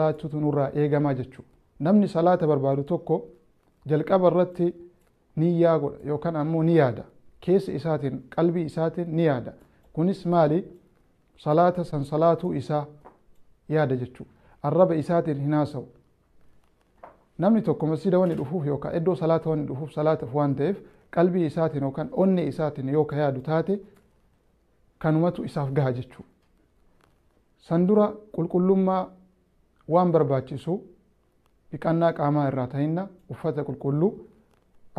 salaachuutu nurraa eegamaa jechuudha. Namni salaata barbaadu tokko jalqaba irratti niyyaa godha yookaan ammoo ni yaada. Keessa isaatiin qalbii isaatiin ni yaada. Kunis maali? Salaata san salaatuu isaa yaada jechuudha. Arraba isaatiin hin haasa'u. Namni tokko masjida waan dhufuuf yookaan iddoo salaata waan dhufuuf salaataaf waan ta'eef qalbii isaatiin yookaan onnee isaatiin yookaan yaadu taate kanumatu isaaf gaha jechuudha. San dura qulqullummaa waan barbaachisu dhiqannaa qaamaa irraa ta'inna uffata qulqulluu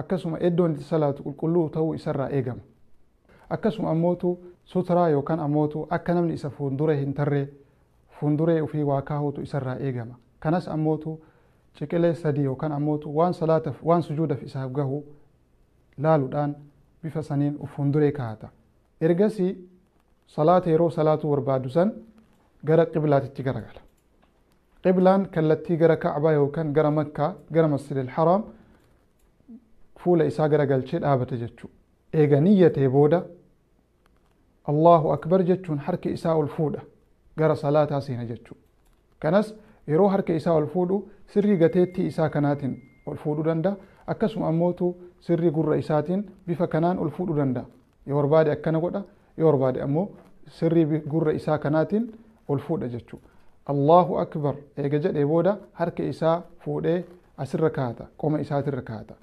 akkasuma iddoon itti salaatu qulqulluu ta'uu isarraa eegama. Akkasuma ammootu suturaa yookaan ammootu akka namni isa fuulduree hin tarree fuulduree ofii waa kaahuutu isarraa eegama. Kanas ammootu ciqilee sadii yookaan ammootu waan salaataaf waan sujuudaaf isaaf gahu laaluudhaan bifa saniin fuulduree kaa'ata. Ergasii salaata yeroo salaatuu barbaadu san gara qiblaatitti garagala. Qiblaan kallattii gara Ka'baa yookaan gara Makkaa gara Masjidil Haraam fuula isaa garagalchee dhaabata jechuudha. Eega niyyatee booda Allahu Akbar jechuun harki isaa ol fuudha gara salaataa seena jechuudha. Kanas yeroo harka isaa ol fuudhu sirrii gateettii isaa kanaatiin ol fuudhuu danda'a. Akkasuma ammootu sirrii gurra isaatiin bifa kanaan ol fuudhuu danda'a. Yoo barbaade akkana godha, yoo barbaade ammoo sirrii gurra isaa kanaatiin ol fuudha jechuudha. Allahu Akbar eega jedhee booda harka isaa fuudhee asirra kaa'ata, qoma isaatirra kaa'ata.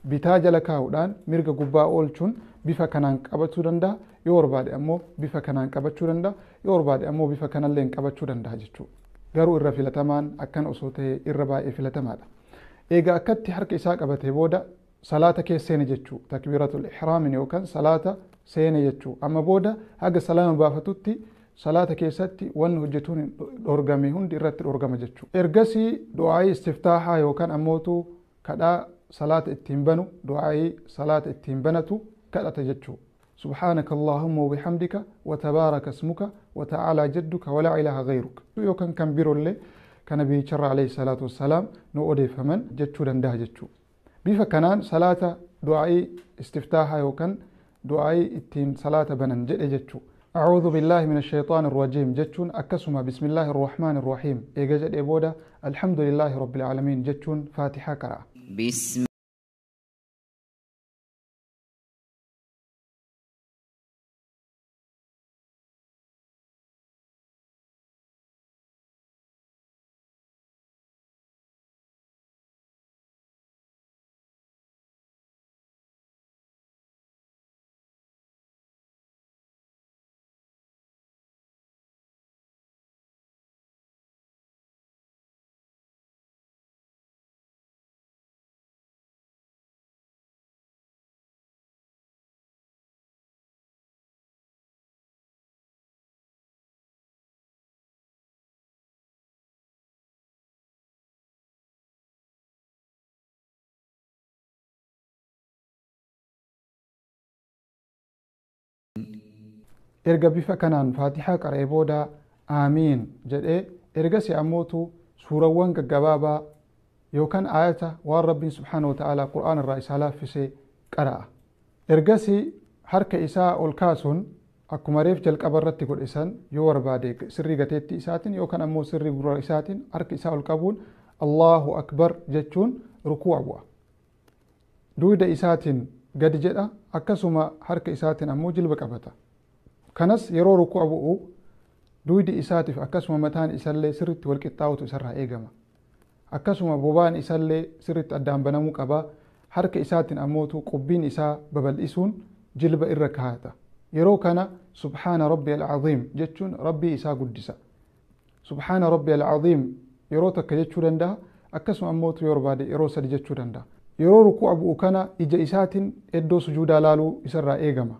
Bitaa jala kaa'uudhaan mirga gubbaa oolchuun bifa kanaan qabachuu danda'a. Yoo barbaade ammoo bifa kanaan qabachuu danda'a. Yoo barbaade ammoo bifa kanallee qabachuu danda'a jechuudha. Garuu irra filatamaan akkana osoo ta'e irra baay'ee filatamaadha. Eega akkatti harka isaa qabatee booda salaata keessa seene jechuudha. Takbiratul ihraamin yookaan salaata seene jechuudha. Amma booda haga salaama baafatutti salaata keessatti wanni hojjetuun dhorgame hundi irratti dhorgama jechuudha. Ergasii du'aa'ii istiftaahaa yookaan ammootu kadhaa salaata ittiin banu du'aa'ii salaata ittiin banatu kadhata jechuudha. سبحانك اللهم وبحمدك وتبارك اسمك وتعالى جدك ولا إله غيرك. يوكن كان بيرولي كان بيشر عليه الصلاة والسلام نؤدي فمن جتشو دنده جتشو. بيفا كانان صلاة دعائي استفتاحها يوكن دعائي اتين صلاة بنن جتشو. أعوذ بالله من الشيطان الرجيم جتشون أكسما بسم الله الرحمن الرحيم. إيجاجد إبودا الحمد لله رب العالمين جتشون فاتحة قراءة. بسم erga bifa kanaan faatihaa qara'ee booda aamiin jedhee ergasii ammootu suurawwan gaggabaabaa yookaan ayata waan rabbiin subhaanahu wa ta'aalaa qur'aan irraa isaa laaffisee qara'a. Ergasii harka isaa ol kaasuun akkuma reef jalqaba irratti godhisan yoo barbaade sirrii gateettii isaatiin yookaan ammoo sirrii gurra isaatiin harka isaa ol qabuun Allahu Akbar jechuun rukuu'a bu'a. Duuda isaatiin gadi jedha akkasuma harka isaatiin ammoo jilba qabata. Kanas yeroo rukuu'a bu'u duudi isaatiif akkasuma mataan isallee sirriitti wal qixxaa'utu isarraa eegama. Akkasuma bobaan isallee sirriitti addaan banamuu qaba. Harka isaatiin ammootu qubbiin isaa babal'isuun jilba irra kaa'ata. Yeroo kana subhaana rabbiyal aziim jechuun rabbii isaa guddisa. Subhaana rabbiyal aziim yeroo takka jechuu danda'a. Akkasuma ammootu yoo barbaade yeroo sadi jechuu danda'a. Yeroo rukuu'a bu'u kana ija isaatiin iddoo sujuudaa laaluu isarraa eegama.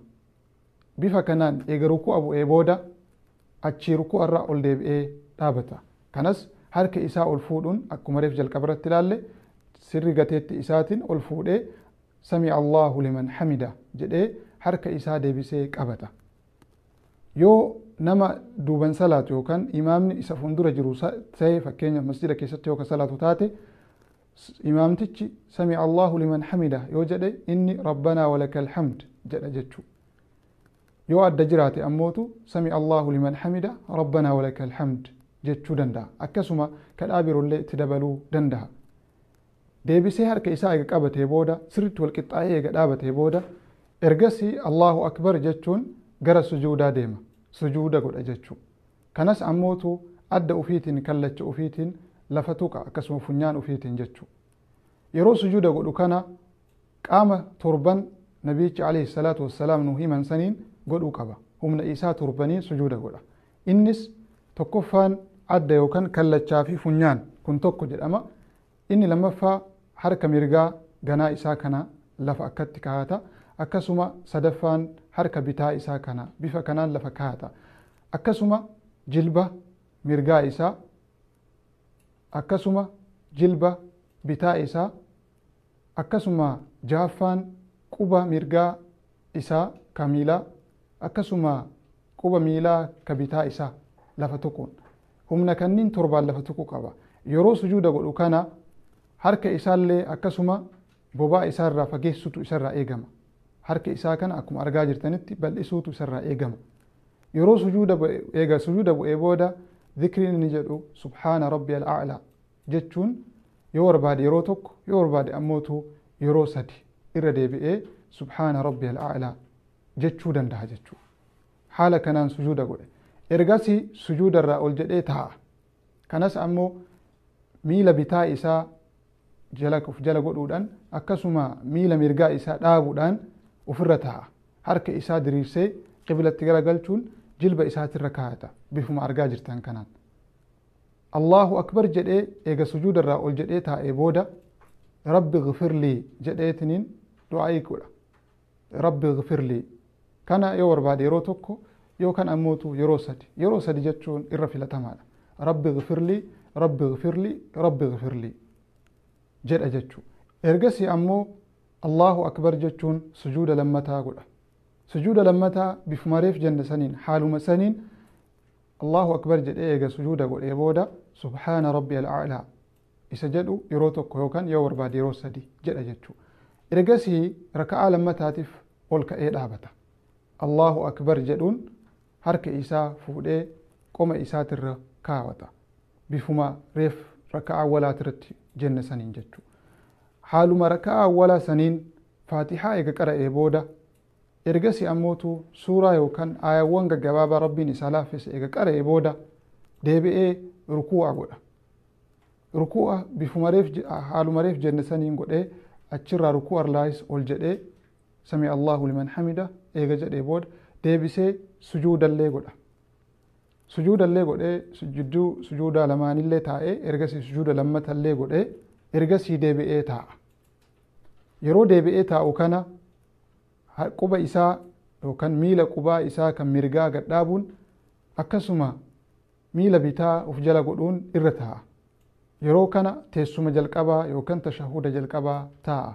Bifa kanaan eega rukuu'a bu'ee booda achii rukuu'a irraa ol deebi'ee dhaabata. Kanas harka isaa ol fuudhuun akkuma reef jalqaba irratti ilaalle sirri gateetti isaatiin ol fuudhee sami Allahu liman hamida jedhee harka isaa deebisee qabata. Yoo nama duuban salaatu yookaan imaamni isa fuuldura jiru ta'e fakkeenya masjida keessatti yookaan salaatu taate imaamtichi sami Allahu liman hamida yoo jedhe inni rabbanaa walakal hamd jedha jechuu. Yoo adda jiraate ammootu sami Allahu liman hamida rabbanaa walakal hamd jechuu danda'a. Akkasuma kadhaa biroollee itti dabaluu danda'a. Deebisee harka isaa eega qabatee booda sirriitti wal qixxaa'ee eega dhaabatee booda ergasii Allahu akbar jechuun gara sujuudaa deema. Sujuuda godha jechuu. Kanas ammootu adda ufiitiin kallacha ufiitiin lafa tuqa akkasuma funyaan ufiitiin jechuu. Yeroo sujuuda godhu kana qaama torban nabiichi alayhi salaatu wassalaam nu himan saniin godhuu qaba. Humna isaa torbanii sujuuda godha. Innis tokkoffaan adda yookaan kallachaa fi funyaan kun tokko jedhama. Inni lammaffaa harka mirgaa ganaa isaa kana lafa akkatti kaa'ata. Akkasuma sadaffaan harka bitaa isaa kana bifa kanaan lafa kaa'ata. Akkasuma jilba mirgaa isaa, akkasuma jilba bitaa isaa, akkasuma jaaffaan quba mirgaa isaa ka miilaa, akkasuma quba miilaa ka bitaa isaa lafa tuquun. Humna kanniin torbaan lafa tuquu qaba. Yeroo sujuuda godhu kana harka isaallee akkasuma bobaa isaarraa fageessutu isarraa eegama. Harka isaa kana akkuma argaa jirtanitti bal'isuutu isarraa eegama. Yeroo sujuuda bu'ee booda dhikriin inni jedhu subhaana rabbiyal a'laa jechuun yoo barbaade yeroo tokko yoo barbaade ammootu yeroo sadi irra deebi'ee subhaana rabbiyal a'laa jechuu danda'a jechuudha. Haala kanaan sujuuda godhe. Ergasii sujuudarraa ol jedhee taa'a. Kanas ammoo miila bitaa isaa jala godhuudhaan akkasuma miila mirgaa isaa dhaabuudhaan ofirra taa'a. Harka isaa diriirsee qiblatti garagalchuun jilba isaatirra kaa'ata bifuma argaa jirtan kanaan. Allahu akbar jedhee eega sujuudarraa ol jedhee taa'ee booda rabbi ghfirlii jedheetiniin du'aa'ii godha. Rabbi ghfirlii kana yoo barbaade yeroo tokko yookaan ammootu yeroo sadi jechuun irra filatamaadha. Rabbi ghfirlii rabbi ghfirlii rabbi ghfirlii jedha jechuu. Ergasii ammoo Allahu akbar jechuun sujuuda lammataa godha. Sujuuda lammataa bifuma reef jenne saniin haaluma saniin Allahu akbar jedhee eega sujuuda godhee booda subhaana rabbiyal a'laa isa jedhu yeroo tokko yookaan yoo barbaade yeroo sadi jedha jechuu. Ergasii raka'aa lammataatiif ol ka'ee dhaabata. Allahu akbar jedhuun harka isaa fuudhee qoma isaatirra kaawata. Bifuma reef raka'aa awwalaatirratti jenne saniin jechuu. Haaluma raka'aa awwalaa saniin faatihaa eega qara'ee booda ergasii ammootu suuraa yookaan aayawwan gaggabaabaa rabbiin isaa laaffise eega qara'ee booda deebi'ee rukuu'a godha. Rukuu'a bifuma haaluma reef jenne saniin godhee achirraa rukuu'a irraas ol jedhee sami Allahu liman hamida eega jedhee booda deebisee sujuudallee godha. Sujuudallee godhee jidduu sujuudaa lamaanillee taa'ee ergasii sujuuda lammatallee godhee ergasii deebi'ee taa'a. Yeroo deebi'ee taa'u kana quba isaa yookaan miila qubaa isaa kan mirgaa gadhaabuun akkasuma miila bitaa of jala godhuun irra taa'a. Yeroo kana teessuma jalqabaa yookaan tashahuda jalqabaa taa'a.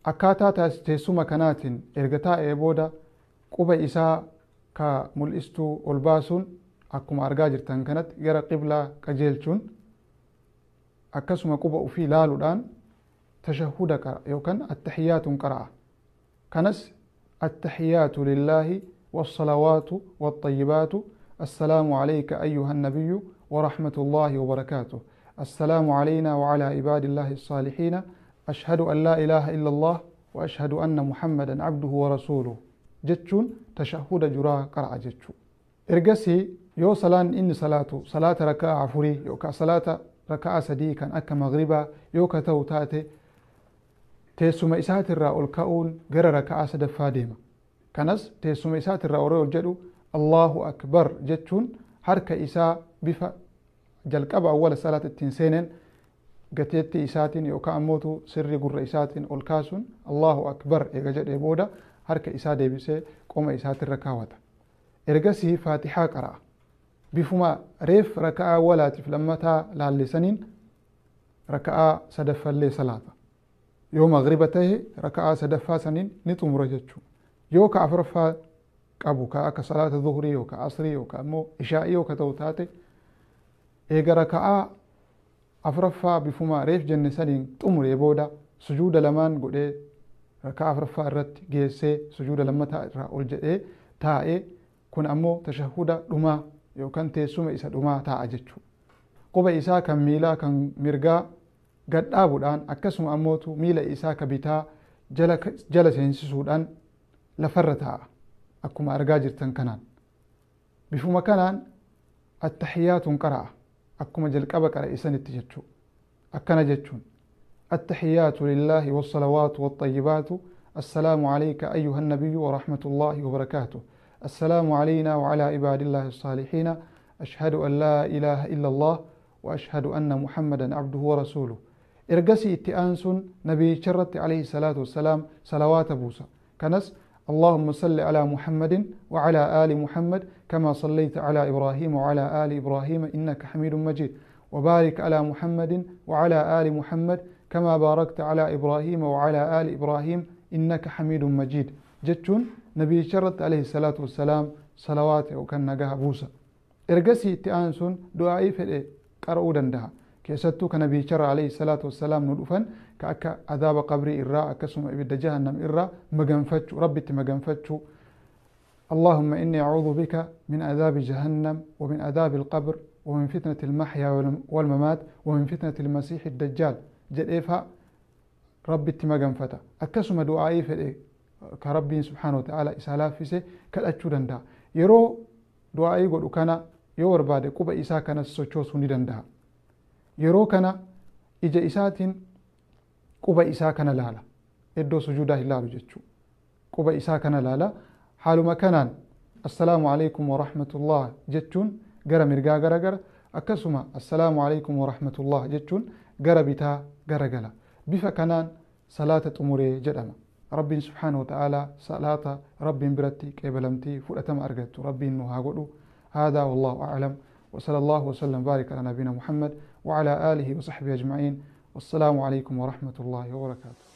Akkaataa teessuma kanaatiin erga taa'ee booda quba isaa ka mul'istuu ol baasuun akkuma argaa jirtan kanatti gara qiblaa qajeelchuun akkasuma quba ofii ilaaluudhaan tashahuda yookaan attahiyaatuun qara'a. كنس التحيات لله والصلوات والطيبات السلام عليك أيها النبي ورحمة الله وبركاته السلام علينا وعلى عباد الله الصالحين أشهد أن لا إله إلا الله وأشهد أن محمدا عبده ورسوله جتشون تشهد جرا قرأ جتشو إرقسي يو صلان إن صلاة ركاء عفوري يوكا صلاة ركاء سديكا أكا مغربا يوكا توتاتي teessuma isaatirraa ol ka'uun gara raka'aa sadaffaa deema. Kanas teessuma isaatirraa ol jedhu Allahu akbar jechuun harka isaa bifa jalqaba awwala salaata ittiin seeneen gateetti isaatiin yookaan ammootu sirri gurra isaatiin ol kaasuun Allahu akbar eega jedhee booda harka isaa deebisee qoma isaatirra kaawwata. Ergasii faatihaa qara'a. Bifuma reef raka'aa awwalaatiif lammataa laallisaniin raka'aa sadaffallee salaata. Yoo magriba ta'e raka'aa sadaffaa saniin ni xumura jechuudha. Yoo ka afuraffaa qabu ka akka salaata zuhurii yookaan asrii yookaan ammoo ishaa'ii yoo ka ta'u taate eega raka'aa afuraffaa bifuma reef jenne saniin xumuree booda sujuuda lamaan godhee raka'aa afuraffaa irratti geessee sujuuda lammataa irraa ol jedhee taa'ee kun ammoo tashahuda dhumaa yookaan teessuma isa dhumaa taa'a jechuudha. Quba isaa kan miilaa kan mirgaa gad dhaabuudhaan akkasuma ammootu miila isaa ka bitaa jala seensisuudhaan lafarra taa'a akkuma argaa jirtan kanaan. Bifuma kanaan attahiyaatuun qara'a akkuma jalqaba qara'isanitti jechuudha. Akkana jechuun attahiyaatu lillaahi wassalawaatu waxayyibaatu السلام عليك أيها النبي ورحمة الله وبركاته السلام علينا وعلى عباد الله الصالحين أشهد أن لا إله إلا الله وأشهد أن محمدا عبده ورسوله إرقسي اتئانس نبي شرت عليه الصلاة والسلام صلوات بوسى كنس اللهم صل على محمد وعلى آل محمد كما صليت على إبراهيم وعلى آل إبراهيم إنك حميد مجيد وبارك على محمد وعلى آل محمد كما باركت على إبراهيم وعلى آل إبراهيم إنك حميد مجيد جتون نبي شرت عليه الصلاة والسلام صلوات وكان نجاه بوسى إرجسي تأنسون دعائي في قرؤوا دندها كيستو كنبي شر عليه الصلاة والسلام ندفن كأك عذاب قبري إراء كسم إبد جهنم إراء مجنفتش ربي مجنفتش اللهم إني أعوذ بك من عذاب جهنم ومن عذاب القبر ومن فتنة المحيا والممات ومن فتنة المسيح الدجال جد إفها ربي تمجنفتا أكسم دعائي في كربي سبحانه وتعالى إسالا فيسه كالأجو دندا يرو دعائي قد كان يور بعد قبا إسا كان سوچوس هندي دندا يرو كان إجا إساتين قبا إسا كان لالا إدو سجوده الله جتشو قبا إسا كان لالا حال مكانان السلام عليكم ورحمة الله جتشون قرى مرقا قرى أكسم السلام عليكم ورحمة الله جتشون قرى بتا قرى قلا بفا كانان صلاة أموري جدما ربي سبحانه وتعالى صلاة ربي برتي كيبلمتي فرأتم أرقدت ربي إنه هاقولوا هذا والله أعلم وصلى الله وسلم بارك على نبينا محمد وعلى آله وصحبه أجمعين والسلام عليكم ورحمة الله وبركاته.